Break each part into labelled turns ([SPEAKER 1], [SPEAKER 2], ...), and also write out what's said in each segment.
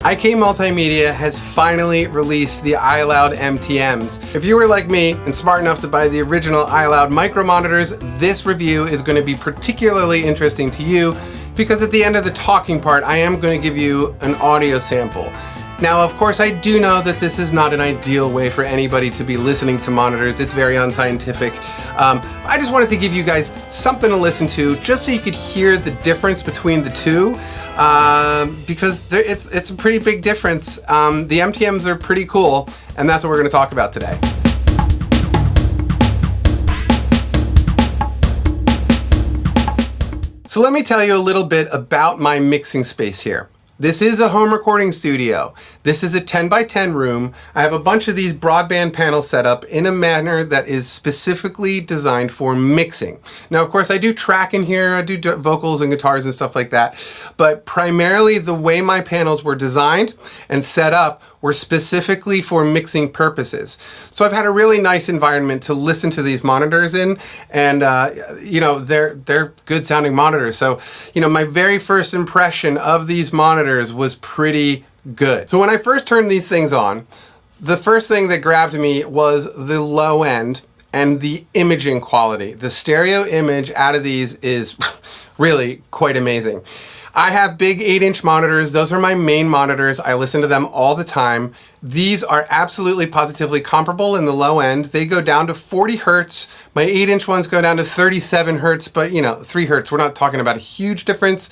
[SPEAKER 1] iKmultimedia has finally released the iLoud MTMs. If you were like me and smart enough to buy the original iLoud micro monitors, this review is going to be particularly interesting to you because at the end of the talking part, I am going to give you an audio sample. Now, of course, I do know that this is not an ideal way for anybody to be listening to monitors. It's very unscientific. I just wanted to give you guys something to listen to just so you could hear the difference between the two. Because it's a pretty big difference. The MTMs are pretty cool, and that's what we're going to talk about today. So let me tell you a little bit about my mixing space here. This is a home recording studio. This is a 10 by 10 room. I have a bunch of these broadband panels set up in a manner that is specifically designed for mixing. Now, of course, I do track in here. I do vocals and guitars and stuff like that. But primarily the way my panels were designed and set up were specifically for mixing purposes. So I've had a really nice environment to listen to these monitors in, and you know, they're good sounding monitors. So, you know, my very first impression of these monitors was pretty good. So when I first turned these things on, the first thing that grabbed me was the low end and the imaging quality. The stereo image out of these is really quite amazing. I have big 8-inch monitors. Those are my main monitors. I listen to them all the time. These are absolutely positively comparable in the low end. They go down to 40 hertz. My 8-inch ones go down to 37 hertz, but you know, 3 hertz. We're not talking about a huge difference.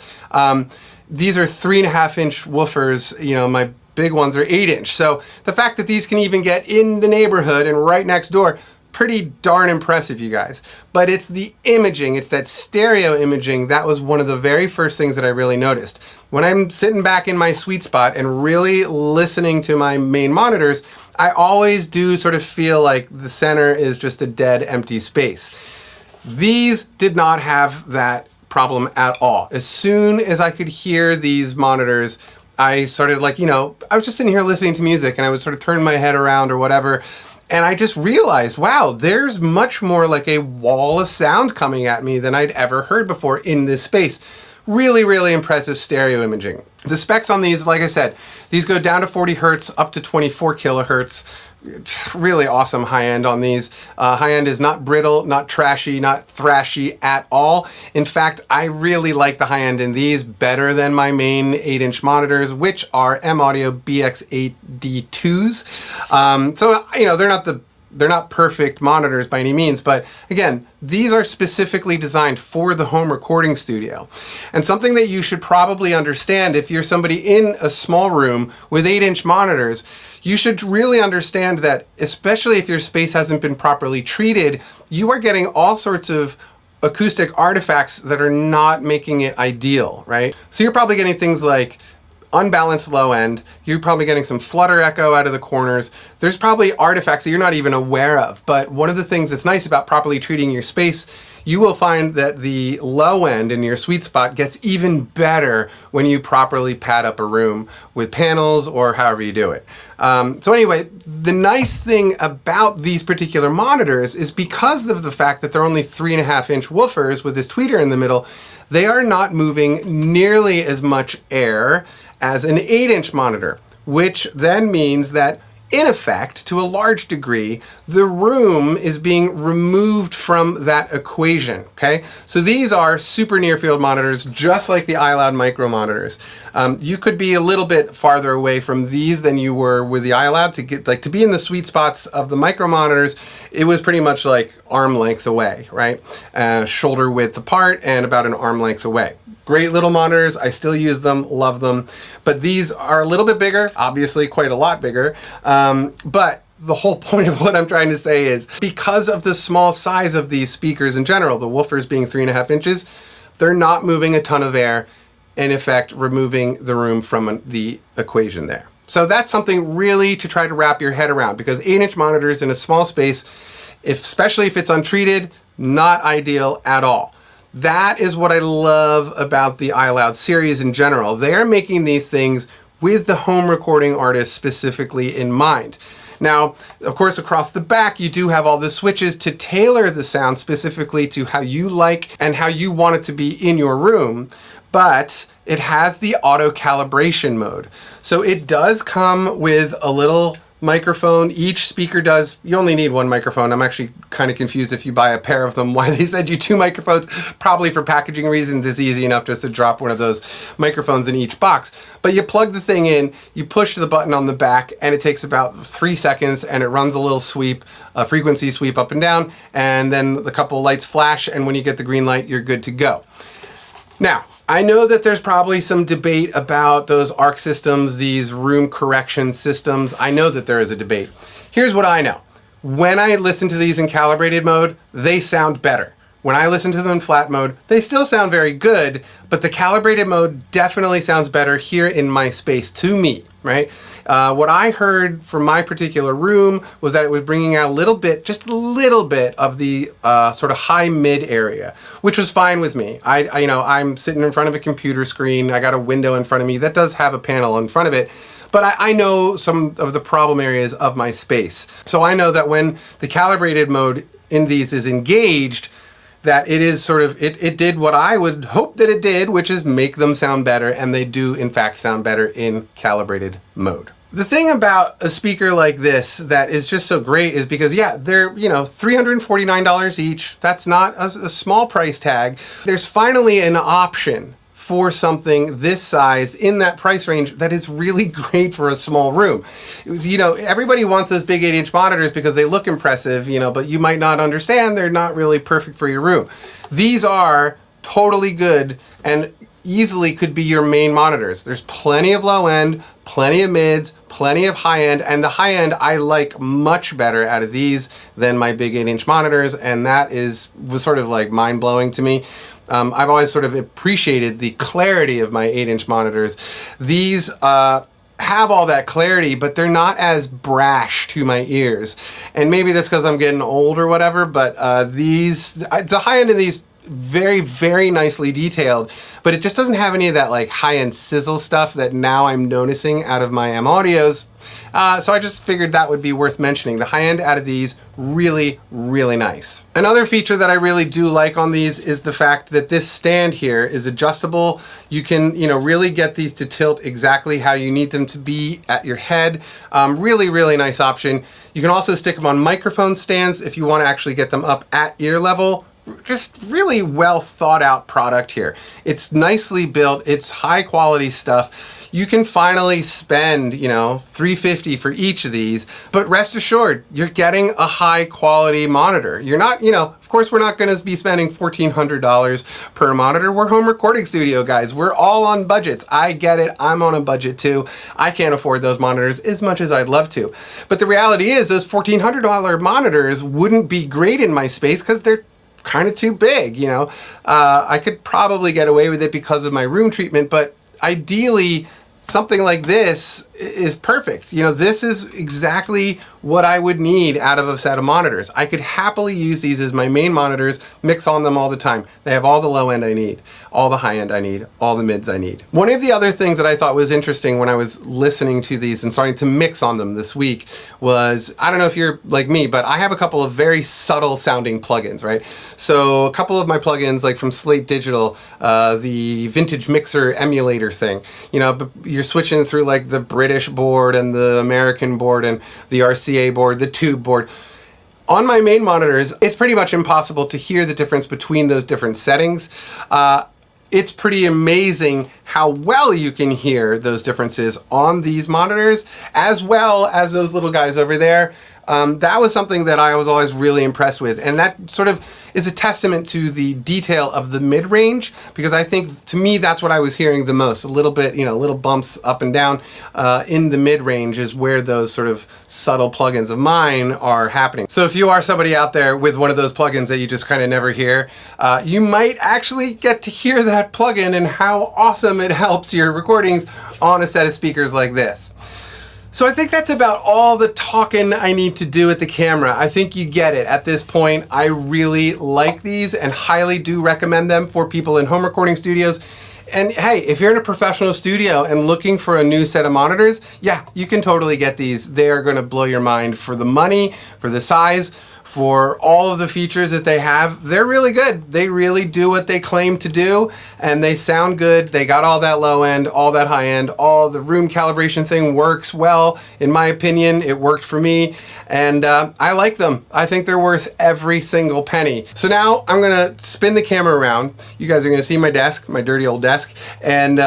[SPEAKER 1] These are 3.5-inch woofers. You know, my big ones are 8-inch. So the fact that these can even get in the neighborhood and right next door, pretty darn impressive, you guys. But it's the imaging, it's that stereo imaging, that was one of the very first things that I really noticed. When I'm sitting back in my sweet spot and really listening to my main monitors, I always do sort of feel like the center is just a dead, empty space. These did not have that problem at all. As soon as I could hear these monitors, I started like, you know, I was just sitting here listening to music and I would sort of turn my head around or whatever. And I just realized, wow, there's much more like a wall of sound coming at me than I'd ever heard before in this space. Really, really impressive stereo imaging. The specs on these, like I said, these go down to 40 hertz, up to 24 kilohertz. Really awesome high end on these. High end is not brittle, not trashy, not thrashy at all. In fact, I really like the high end in these better than my main 8-inch monitors, which are M-Audio BX8D2s. So, you know, they're not perfect monitors by any means, but again, these are specifically designed for the home recording studio. And something that you should probably understand if you're somebody in a small room with 8-inch monitors, you should really understand that, especially if your space hasn't been properly treated, you are getting all sorts of acoustic artifacts that are not making it ideal, right? So you're probably getting things like unbalanced low end, you're probably getting some flutter echo out of the corners. There's probably artifacts that you're not even aware of. But one of the things that's nice about properly treating your space, you will find that the low end in your sweet spot gets even better when you properly pad up a room with panels or however you do it. So anyway, the nice thing about these particular monitors is because of the fact that they're only 3.5-inch woofers with this tweeter in the middle, they are not moving nearly as much air as an 8-inch monitor, which then means that in effect, to a large degree, the room is being removed from that equation, okay? So these are super near field monitors, just like the iLoud micro monitors. You could be a little bit farther away from these than you were with the iLoud to get, like, to be in the sweet spots of the micro monitors. It was pretty much like arm length away, right? Shoulder width apart and about an arm length away. Great little monitors, I still use them, love them. But these are a little bit bigger, obviously quite a lot bigger. But the whole point of what I'm trying to say is because of the small size of these speakers in general, the woofers being 3.5 inches, they're not moving a ton of air, in effect removing the room from the equation there. So that's something really to try to wrap your head around, because 8-inch monitors in a small space, especially if it's untreated, not ideal at all. That is what I love about the iLoud series in general. They're making these things with the home recording artist specifically in mind. Now, of course, across the back, you do have all the switches to tailor the sound specifically to how you like and how you want it to be in your room, but it has the auto calibration mode. So it does come with a little microphone. Each speaker does, you only need one microphone. I'm actually kind of confused if you buy a pair of them, why they send you 2 microphones. Probably for packaging reasons, it's easy enough just to drop one of those microphones in each box. But you plug the thing in, you push the button on the back, and it takes about 3 seconds, and it runs a little sweep, a frequency sweep up and down, and then a couple lights flash, and when you get the green light, you're good to go. Now, I know that there's probably some debate about those ARC systems, these room correction systems. I know that there is a debate. Here's what I know. When I listen to these in calibrated mode, they sound better. When I listen to them in flat mode, they still sound very good, but the calibrated mode definitely sounds better here in my space to me, right? What I heard from my particular room was that it was bringing out a little bit, just a little bit of the sort of high mid area, which was fine with me. I'm sitting in front of a computer screen. I got a window in front of me that does have a panel in front of it, but I know some of the problem areas of my space. So I know that when the calibrated mode in these is engaged, that it is sort of, it did what I would hope that it did, which is make them sound better, and they do in fact sound better in calibrated mode. The thing about a speaker like this that is just so great is because, yeah, they're, $349 each. That's not a small price tag. There's finally an option for something this size in that price range that is really great for a small room. Everybody wants those big 8-inch monitors because they look impressive, but you might not understand they're not really perfect for your room. These are totally good and easily could be your main monitors. There's plenty of low end, plenty of mids, plenty of high end, and the high end I like much better out of these than my big 8-inch monitors, and that was sort of like mind-blowing to me. I've always sort of appreciated the clarity of my 8-inch monitors. These have all that clarity, but they're not as brash to my ears. And maybe that's because I'm getting old or whatever, but the high end of these, very, very nicely detailed, but it just doesn't have any of that like high-end sizzle stuff that now I'm noticing out of my M Audios. So I just figured that would be worth mentioning. The high end out of these, really, really nice. Another feature that I really do like on these is the fact that this stand here is adjustable. You can, really get these to tilt exactly how you need them to be at your head. Really, really nice option. You can also stick them on microphone stands if you want to actually get them up at ear level. Just really well thought out product here. It's nicely built, it's high quality stuff. You can finally spend, $350 for each of these, but rest assured, you're getting a high quality monitor. You're not, of course we're not gonna be spending $1,400 per monitor. We're home recording studio guys. We're all on budgets. I get it, I'm on a budget too. I can't afford those monitors as much as I'd love to. But the reality is those $1,400 monitors wouldn't be great in my space because they're kind of too big, I could probably get away with it because of my room treatment, but ideally something like this is perfect. This is exactly what I would need out of a set of monitors. I could happily use these as my main monitors, mix on them all the time. They have all the low end I need, all the high end I need, all the mids I need. One of the other things that I thought was interesting when I was listening to these and starting to mix on them this week was, I don't know if you're like me, but I have a couple of very subtle sounding plugins, right? So a couple of my plugins, like from Slate Digital, the vintage mixer emulator thing, but you're switching through like the British board and the American board and the RCA board, the tube board. On my main monitors, it's pretty much impossible to hear the difference between those different settings. It's pretty amazing how well you can hear those differences on these monitors, as well as those little guys over there. That was something that I was always really impressed with, and that sort of is a testament to the detail of the mid-range, because I think, to me, that's what I was hearing the most. A little bit, little bumps up and down in the mid-range is where those sort of subtle plugins of mine are happening. So if you are somebody out there with one of those plugins that you just kind of never hear, you might actually get to hear that plugin and how awesome it helps your recordings on a set of speakers like this. So I think that's about all the talking I need to do at the camera. I think you get it at this point. I really like these and highly do recommend them for people in home recording studios And hey, if you're in a professional studio and looking for a new set of monitors, yeah, you can totally get these. They are going to blow your mind for the money, for the size, for all of the features that they have. They're really good. They really do what they claim to do, and they sound good. They got all that low end, all that high end, all the room calibration thing works well. In my opinion, it worked for me, and I like them. I think they're worth every single penny. So now I'm gonna spin the camera around. You guys are gonna see my desk, my dirty old desk, and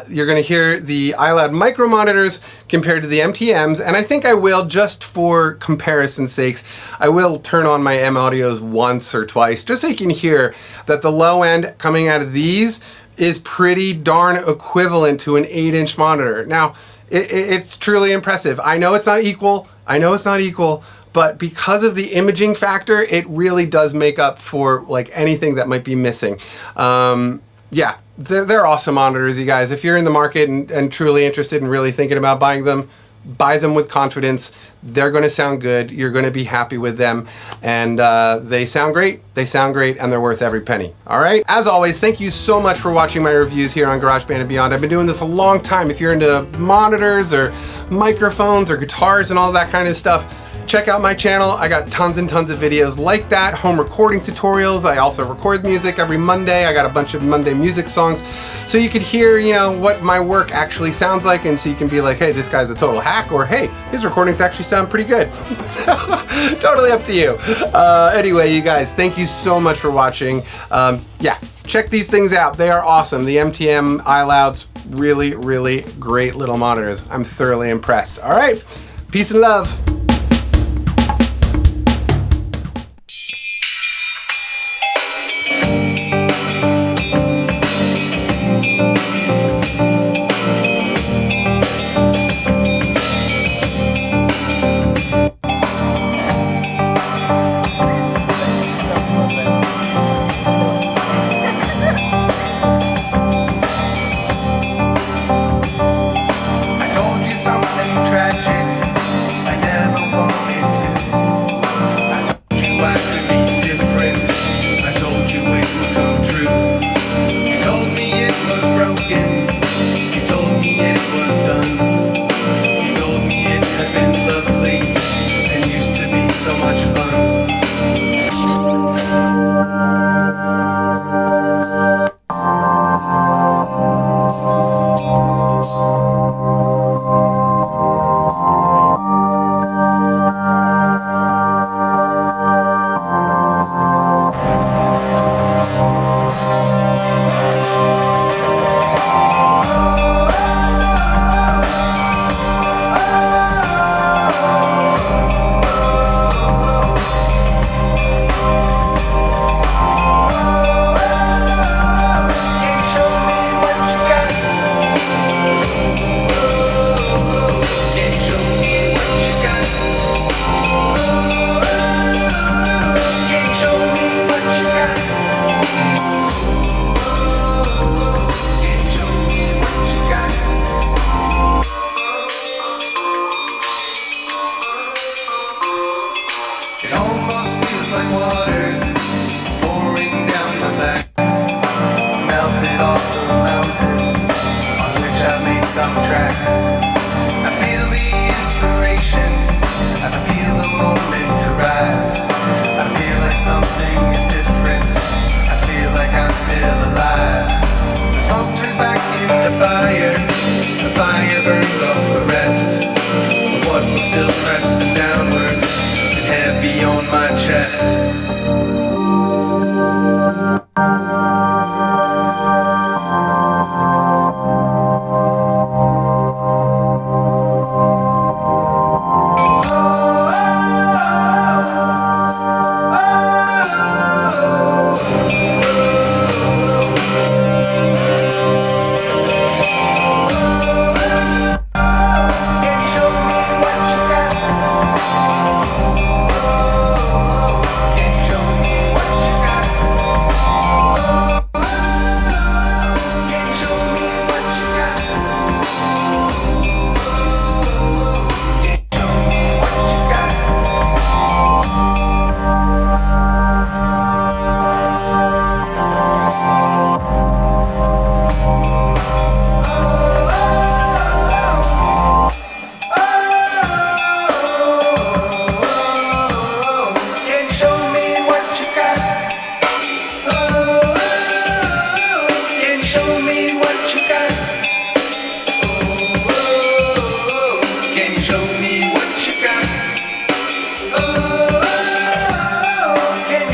[SPEAKER 1] you're gonna hear the iLoud micro monitors compared to the MTMs, and I think I will, just for comparison's sakes, I will turn on my M Audios once or twice, just so you can hear that the low end coming out of these is pretty darn equivalent to an 8-inch monitor. Now, it's truly impressive. I know it's not equal, but because of the imaging factor, it really does make up for like anything that might be missing. Yeah, they're awesome monitors, you guys. If you're in the market and truly interested and really thinking about buying them, buy them with confidence. They're going to sound good. You're going to be happy with them, and they sound great. They sound great, and they're worth every penny. All right. As always, thank you so much for watching my reviews here on Garageband and Beyond. I've been doing this a long time. If you're into monitors or microphones or guitars and all that kind of stuff, check out my channel. I got tons and tons of videos like that, home recording tutorials. I also record music every Monday. I got a bunch of Monday music songs, so you could hear, you know, what my work actually sounds like, and so you can be like, hey, this guy's a total hack, or hey, his recordings actually sound pretty good. Totally up to you. Anyway, you guys, thank you so much for watching. Yeah, check these things out. They are awesome. The MTM iLouds, really, really great little monitors. I'm thoroughly impressed. All right, peace and love.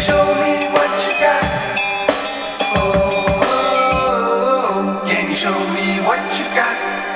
[SPEAKER 2] show me what you got? Oh, can you show me what you got?